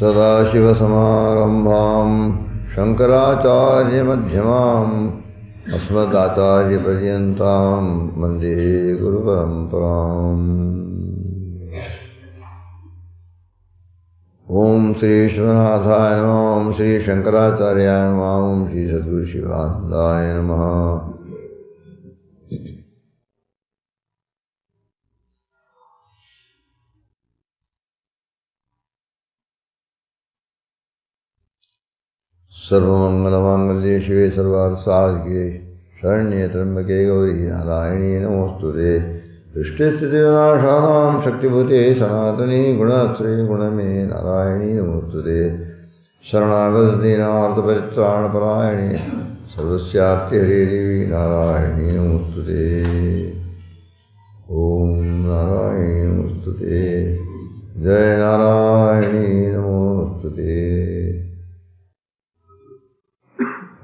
सदाशिवसमारम्भां शङ्कराचार्यमध्यमाम् अस्मदाचार्यपर्यन्तां वन्दे गुरुपरम्पराम्। ओम श्री विश्वनाथाय नमः। ओम श्री शंकराचार्याय नमः। ओम श्री सद्गुरु शिवानंदाय नमः। सर्वमंगलमांगल्ये शिवे सर्वार्थसाधिके शरण्ये त्र्यंबके गौरी नारायणी नमोस्तुते। सृष्टिस्थितिविनाशानां शक्तिभूते सनातनी गुणत्रये गुणमे नारायणी नमोस्तुते। शरणागतदीनार्तपरित्राणपरायणे सर्वस्यार्थे हरे देवी नारायणी नमोस्तुते। ओम नारायणी नमोस्तुते। जय नारायणी नमोस्तुते।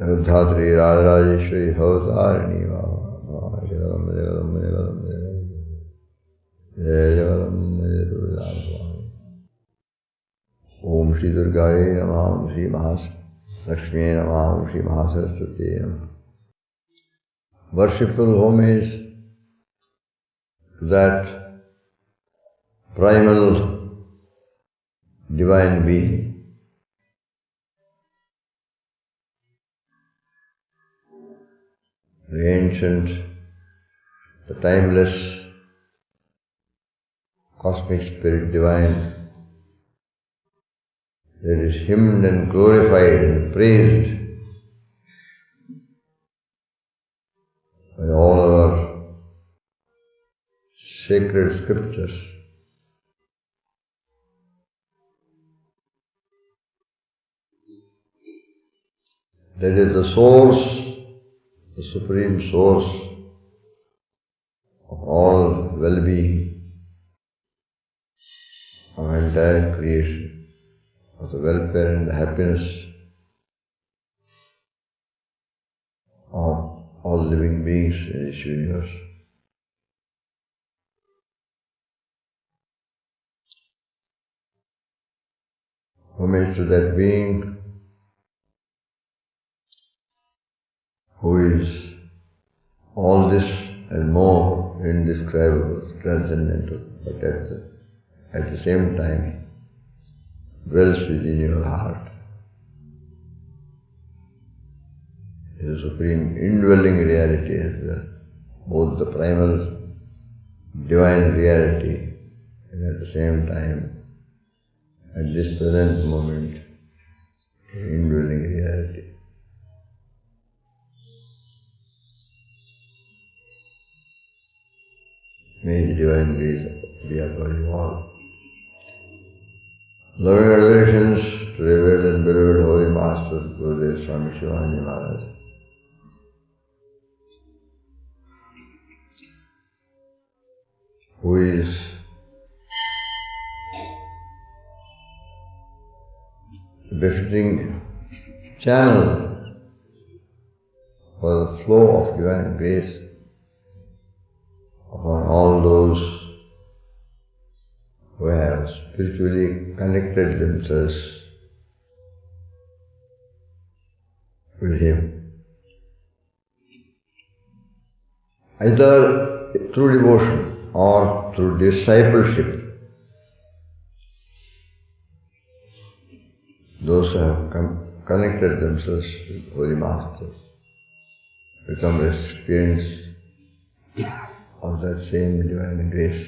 जगद्धात्री राजराजेश्वरी भवतारिणी जगदम्ब जगदम्ब जगदम्ब जय जगदम्ब जय दुर्गा। ओम श्री दुर्गाये नमः। ओम श्री महालक्ष्मी नमः। ओम श्री महासरस्वती नमः। Worshipful homage to that primal divine being, the ancient, the timeless, cosmic spirit divine, that is hymned and glorified and praised by all our sacred scriptures. That is the source, the supreme source of all well-being, of entire creation, of the welfare and the happiness of all living beings in this universe. Homage to that being who is all this and more indescribable, transcendental, but at the same time dwells within your heart. It is a supreme indwelling reality as well, both the primal divine reality and at the same time, at this present moment, indwelling reality. May the divine grace be upon you all. Loving adorations to revered and beloved Holy Master Gurudev Swami Chidanandaji Maharaj. Who is a befitting channel for the flow of divine grace upon all those who have spiritually connected themselves with Him, either through devotion or through discipleship. Those who have connected themselves with Holy Master become recipients of that same divine grace.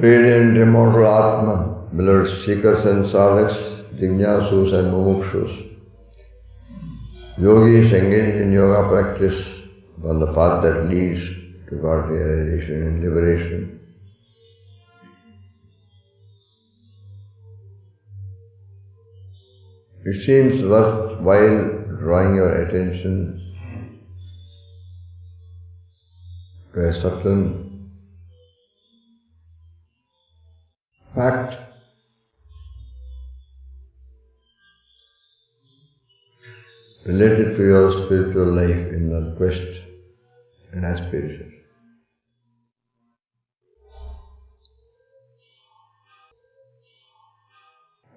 Radiant immortal Atman, beloved seekers and sadhaks, jnanasus and mumukshus, Yogis engaged in yoga practice on the path that leads to God realization and liberation. It seems worthwhile drawing your attention to a certain fact related to your spiritual life in your quest and aspiration.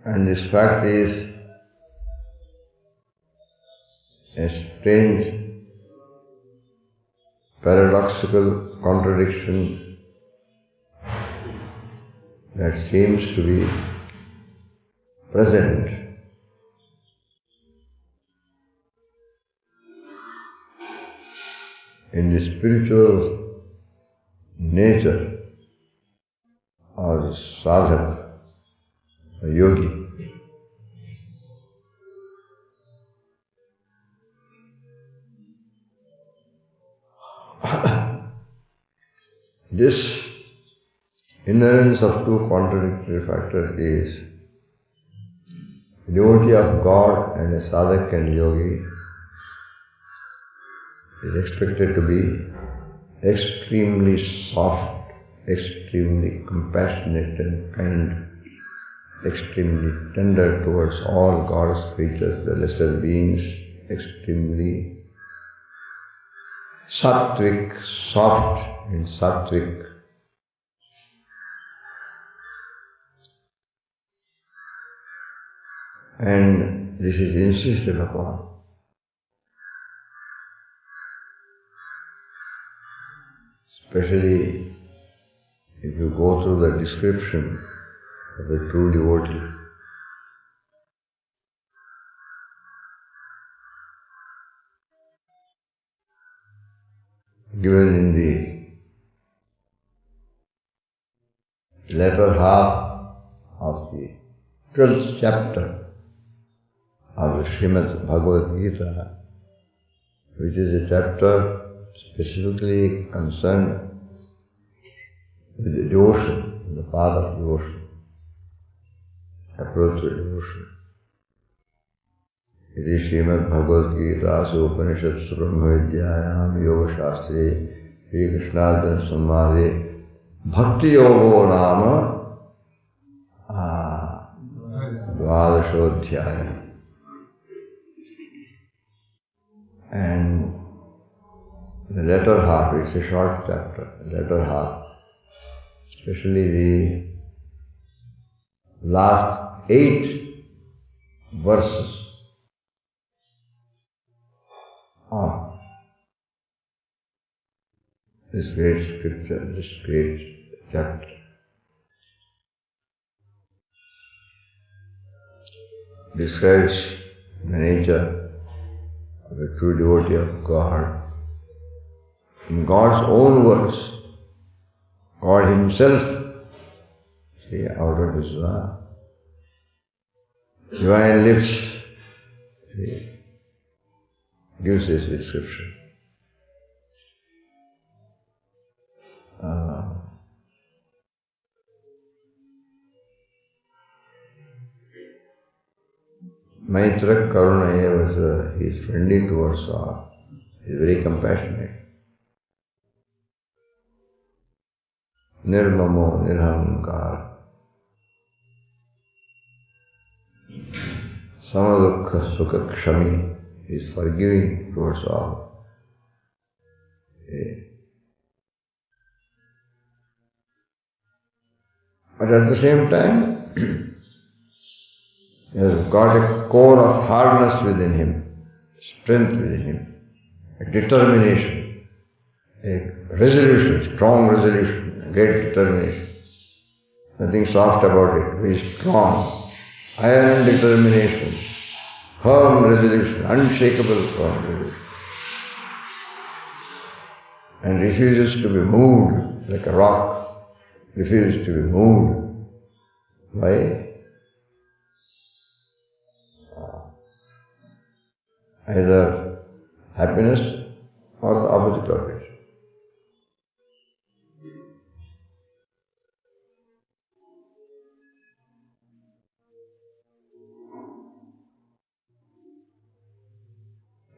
And this fact is a strange, paradoxical contradiction that seems to be present in the spiritual nature of the sadhak, a yogi. This inherence of two contradictory factors is devotee of God and a sadhak and yogi is expected to be extremely soft, extremely compassionate and kind, extremely tender towards all God's creatures, the lesser beings, extremely sattvic, soft and sattvic. And this is insisted upon. Especially if you go through the description of a true devotee. Given in the latter half of the 12th chapter of the Srimad Bhagavad Gita, which is a chapter specifically concerned with the devotion, the path of devotion, approach to devotion. Iti Srimad Bhagavad Gita Upanishatsu Brahma Vidyayam Yoga Shastre Shri Krishnarjuna Samvade Bhakti Yogo Nama Dvadashodhyaya. And the latter half, it's a short chapter, the latter half, especially the last 8 verses of this great scripture, this great chapter. Describes the nature of a true devotee of God. In God's own words, God Himself, see, out of His divine lips, see, gives this description. Maitra Karuna he is friendly towards all. He is very compassionate. Nirmamo Nirhankar. Samadukha Sukha Kshami. He is forgiving towards all. But at the same time, he has got a core of hardness within him, strength within him, a determination, a resolution, strong resolution, a great determination. Nothing soft about it, very strong, iron determination, firm resolution, unshakable firm resolution. And refuses to be moved like a rock, refuses to be moved. Why? either happiness or the opposite of it.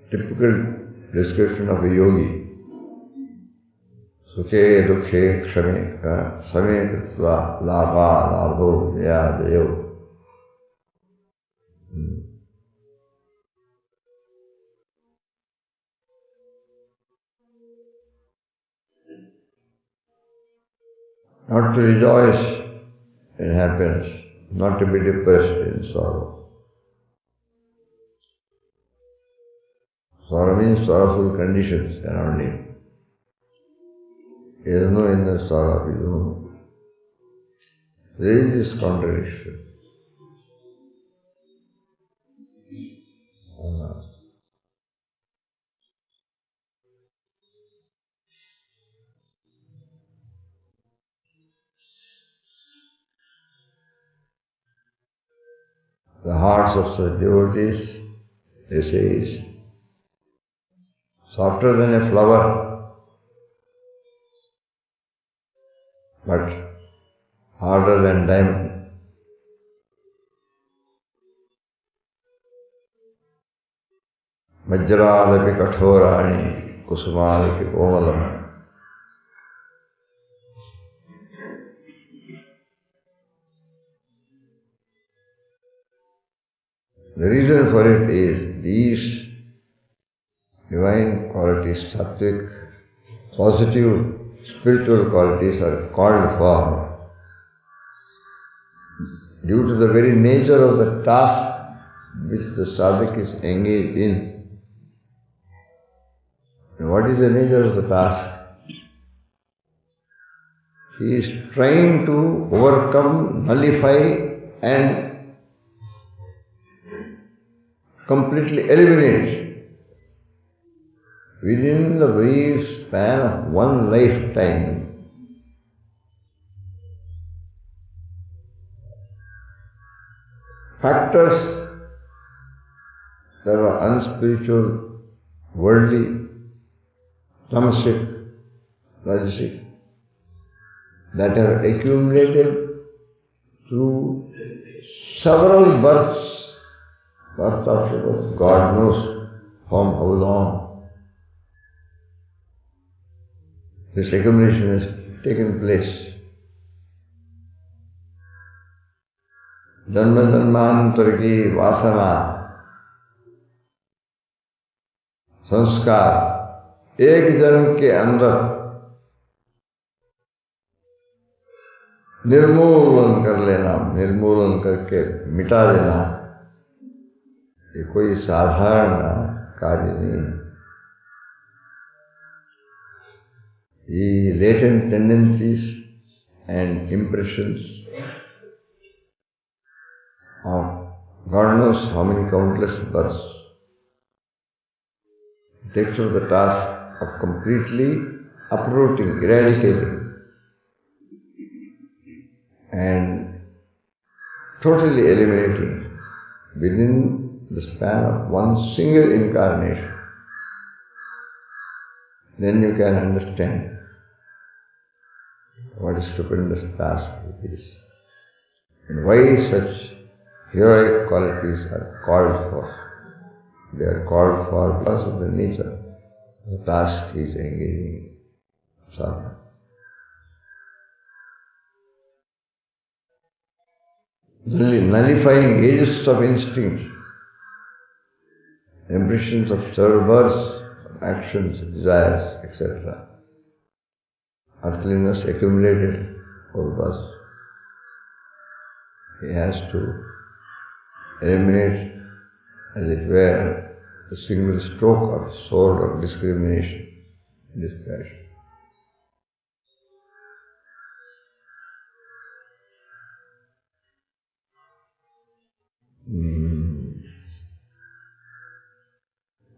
Typical description of a yogi. Sukhe dukhe kshame same kritva labha labho jaya jayo. Not to rejoice in happiness, not to be depressed in sorrow. Sorrow means sorrowful conditions around him. He has no inner sorrow of his own. There is this contradiction. The hearts of such devotees, they say, is softer than a flower, but harder than diamond. Vajradapi kathorani kusumadapi komalam. The reason for it is these divine qualities, sattvic, positive, spiritual qualities are called for due to the very nature of the task which the sadhak is engaged in. And what is the nature of the task? He is trying to overcome, nullify and completely eliminate within the brief span of one lifetime factors that are unspiritual, worldly, tamasic, rajasic, that have accumulated through several births, birth after God knows from how long this accumulation has taken place. Janma janmantar ki vasana, संस्कार एक जन्म के अंदर निर्मूलन कर लेना, निर्मूलन करके मिटा देना, ये कोई साधारण कार्य नहीं है. The latent tendencies and impressions of God knows how many countless births takes up the task of completely uprooting, eradicating, and totally eliminating within the span of one single incarnation. Then you can understand what a stupendous task it is, and why such heroic qualities are called for. They are called for because of the nature of the task he is engaging in. Sadhana. Nullifying ages of instincts, impressions of several births, actions, desires, etc. Earthliness accumulated over us. He has to eliminate, as it were, a single stroke of sword of discrimination in this fashion.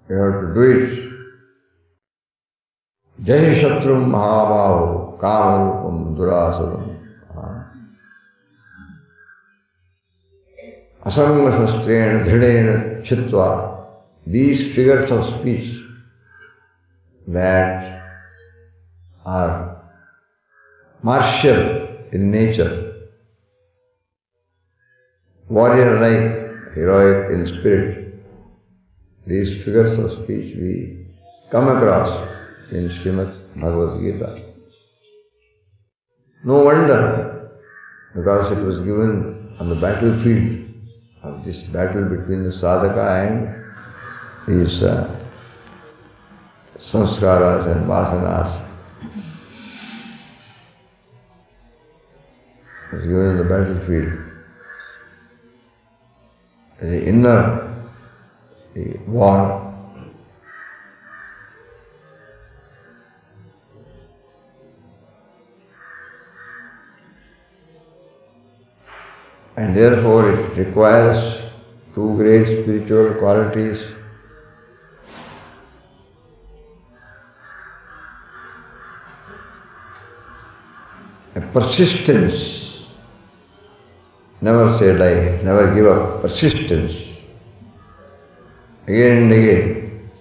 You have to do it. Jai Shatrum Mahabhavu Kamarupam Durasaram Asanga Shastrena Dhidena Chitva these figures of speech that are martial in nature, warrior-like, heroic in spirit, these figures of speech we come across in Srimad Bhagavad Gita. No wonder, because it was given on the battlefield of this battle between the sadhaka and these sanskaras and vasanas. It was given in the battlefield. The inner war. And therefore it requires two great spiritual qualities. A persistence, never say die, never give up, persistence, again and again.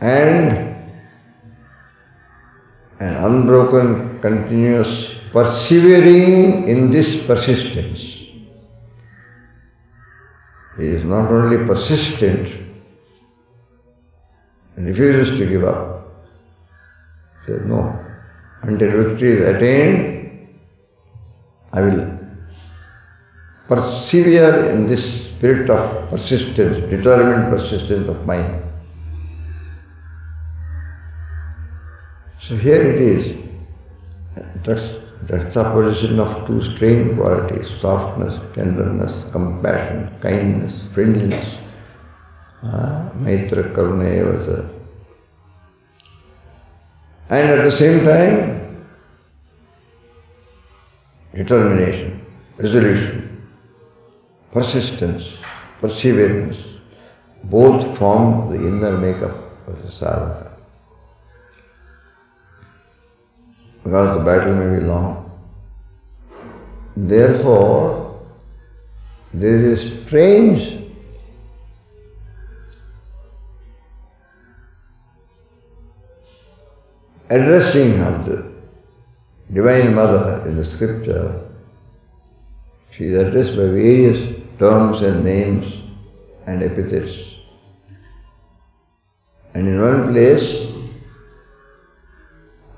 And an unbroken, continuous persevering in this persistence. He is not only persistent and refuses to give up. He says, no, until victory is attained, I will persevere in this spirit of persistence, determined persistence of mine. So here it is, juxtaposition of two strange qualities, softness, tenderness, compassion, kindness, friendliness, maitra karuna evata. And at the same time, determination, resolution, persistence, perseverance, both form the inner makeup of the sadhaka. Because the battle may be long. Therefore, there is a strange addressing of the Divine Mother in the scripture. She is addressed by various terms and names and epithets. And in one place,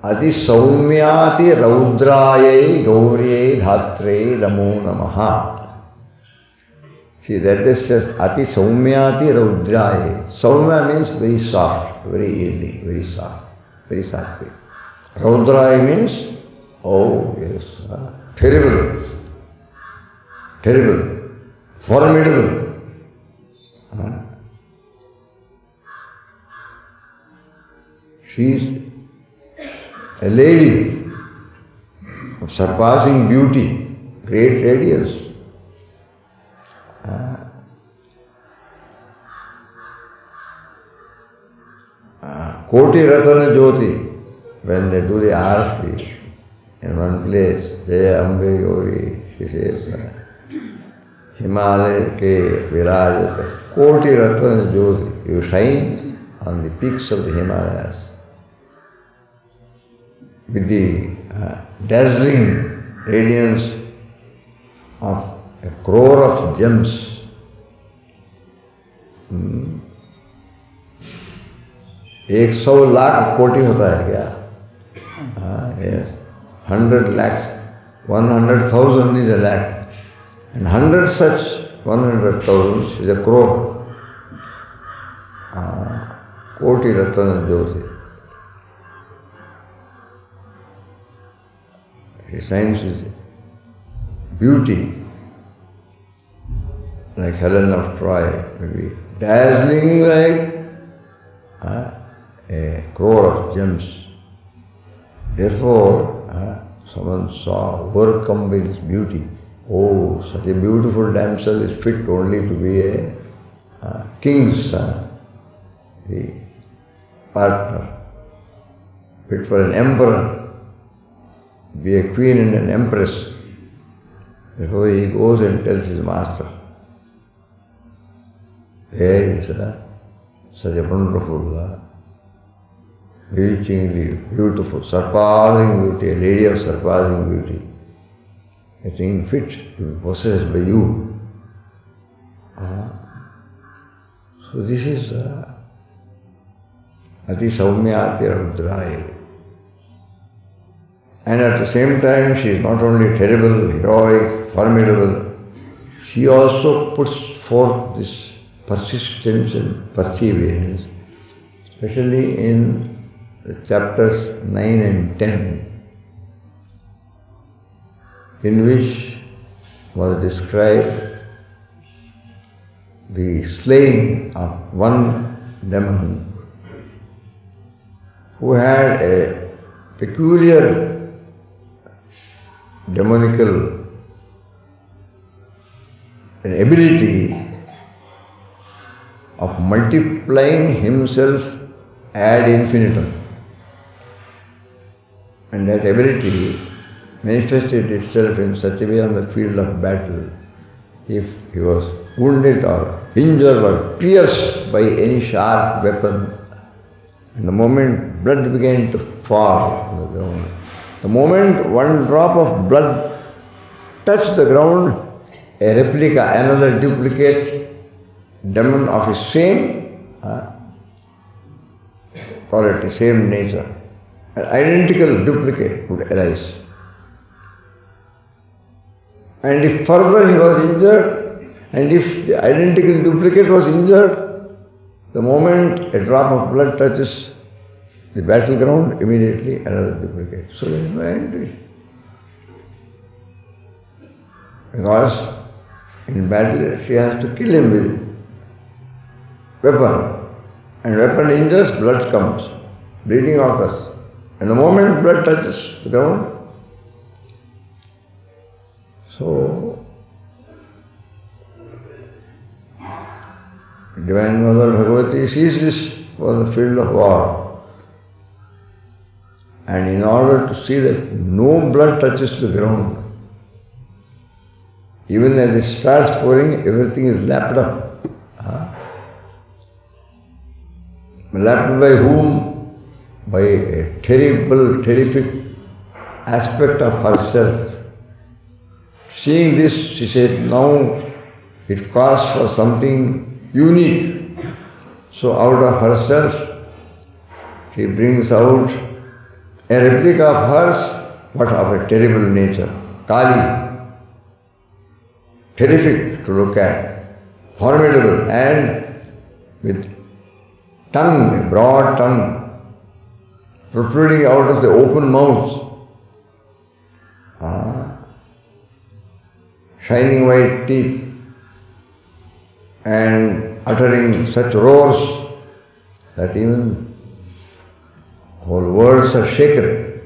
Ati Saumyati Raudraye Gaurye Dhatre Namo Namaha. She is addressed as Ati Saumyati Raudraye. Saumya means very soft, very easy, very soft, very sattvic. Raudraye means, oh yes, terrible, terrible, formidable. She is a lady of surpassing beauty, great radiance. Koti Ratana Jyoti, when they do the Arati in one place, Jaya Ambe Gauri, she says, Himalaya ke Virajata, Koti Ratana Jyoti, you shine on the peaks of the Himalayas with the dazzling radiance of a crore of gems. एक 100 लाख कोटि होता है क्या? Yes, 100 lakhs, 100,000 is a lakh, and 100 such 100,000 is a crore. Koti Ratana Jyoti. He shines with beauty, like Helen of Troy, maybe dazzling like a crore of gems. Therefore, someone saw, overcome by his beauty. Oh, such a beautiful damsel is fit only to be a king's the partner, fit for an emperor, be a queen and an empress. Therefore he goes and tells his master, There is such a wonderful, bewitchingly beautiful, surpassing beauty, a lady of surpassing beauty. A thing fit to be possessed by you. So this is Ati Saumyati Rudrai. And at the same time, she is not only terrible, heroic, formidable, she also puts forth this persistence and perseverance, especially in the chapters 9 and 10, in which was described the slaying of one demon who had a peculiar demonical ability of multiplying himself ad infinitum. And that ability manifested itself in such a way on the field of battle. If he was wounded or injured or pierced by any sharp weapon, and the moment blood began to fall on the ground, the moment one drop of blood touched the ground, a replica, another duplicate demon of his same quality, same nature, an identical duplicate would arise. And if further he was injured, and if the identical duplicate was injured, the moment a drop of blood touches the battleground, immediately another duplicate. So there is no end to it. Because in battle she has to kill him with weapon. And weapon injures, blood comes. Bleeding occurs. And the moment blood touches the ground, so Divine Mother Bhagavati sees this was the field of war. And in order to see that no blood touches the ground, even as it starts pouring, everything is lapped up. Lapped by whom? By a terrible, terrific aspect of herself. Seeing this, she said, now it calls for something unique. So out of herself, she brings out a replica of hers, but of a terrible nature. Kali. Terrific to look at, formidable, and with tongue, a broad tongue, protruding out of the open mouth, shining white teeth, and uttering such roars that even whole worlds are shaken.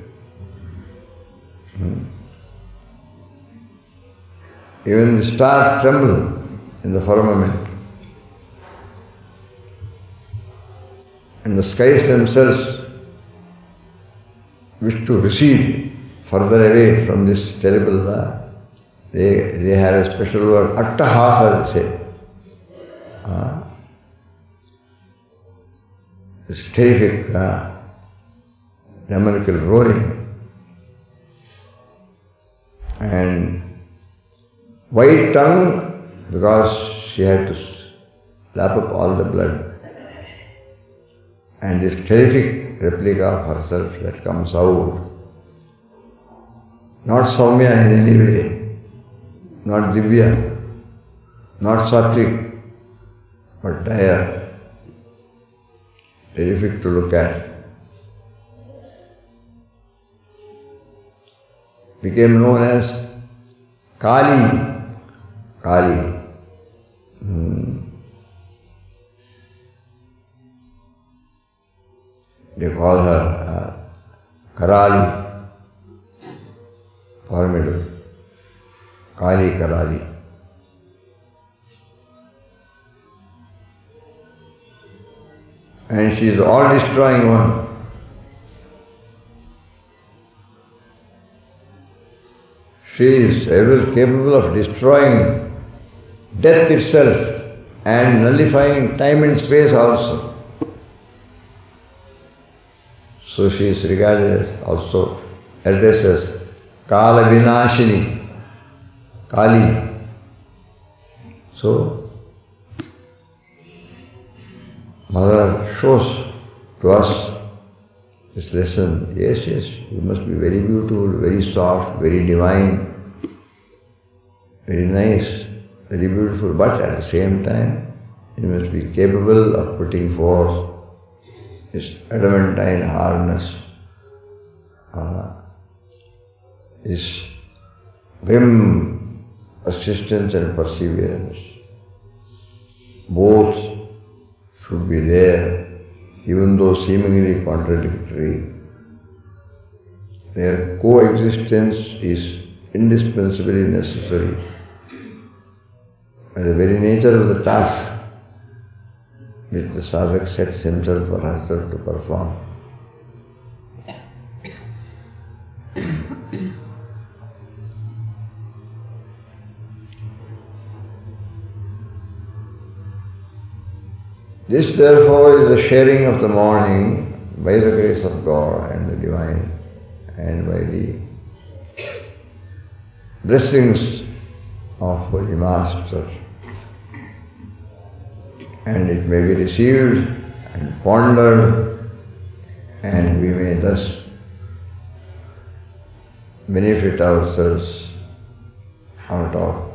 Even the stars tremble in the firmament. And the skies themselves wish to recede further away from this terrible. They have a special word, attahasa, they say. This terrific demonical roaring. And white tongue, because she had to lap up all the blood. And this terrific replica of herself that comes out. Not Saumya in any way, not Divya, not Sattvic, but dire, terrific to look at. Became known as Kali. Kali. They call her Karali, formidable. Kali Karali. And she is the all-destroying one. She is ever capable of destroying death itself and nullifying time and space also. So she is regarded as also addressed as Kala Vinashini, Kali. So, Mother shows to us this lesson. Yes, you must be very beautiful, very soft, very divine, very nice, very beautiful, but at the same time, you must be capable of putting forth this adamantine hardness, this vim, persistence and perseverance. Both should be there, even though seemingly contradictory. Their coexistence is indispensably necessary. By the very nature of the task which the sadhak sets himself or herself to perform. This therefore is the sharing of the morning by the grace of God and the divine, and by the blessings of Holy Master. And it may be received and pondered, and we may thus benefit ourselves out of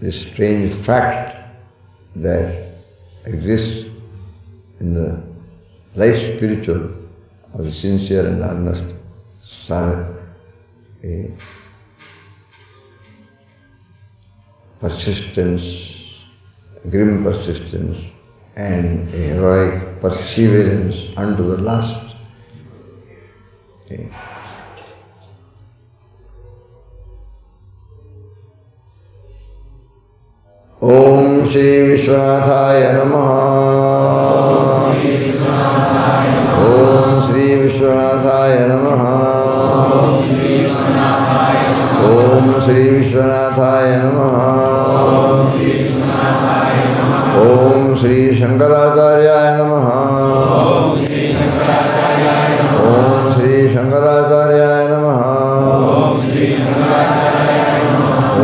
this strange fact that exists in the life spiritual of the sincere and earnest sadhak. Persistence, grim persistence, and a heroic perseverance unto the last. Om Shri Vishwanathaya Namaha. Om Shri Vishwanathaya Namaha. Om Shri Vishwanathaya Namaha. Om Shri Shankaracharya Namaha. Om Shri Shankaracharya Namaha.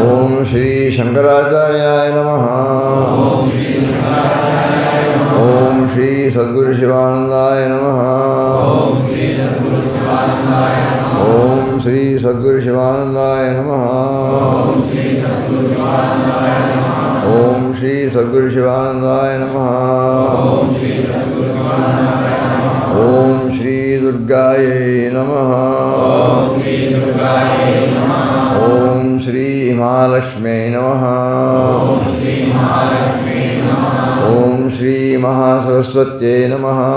Om Shri Shankaracharya Namaha. Om Shri Sadguru Shivanandaya Namaha. Om Shri Sadguru Shivanandaya Namaha. Om Shri Sadguru Shivanandaya Namaha. Om Shri Durgaye Namaha. Om Shri Mahalakshmi Namaha. Om Shri Mahasaraswatye Namaha.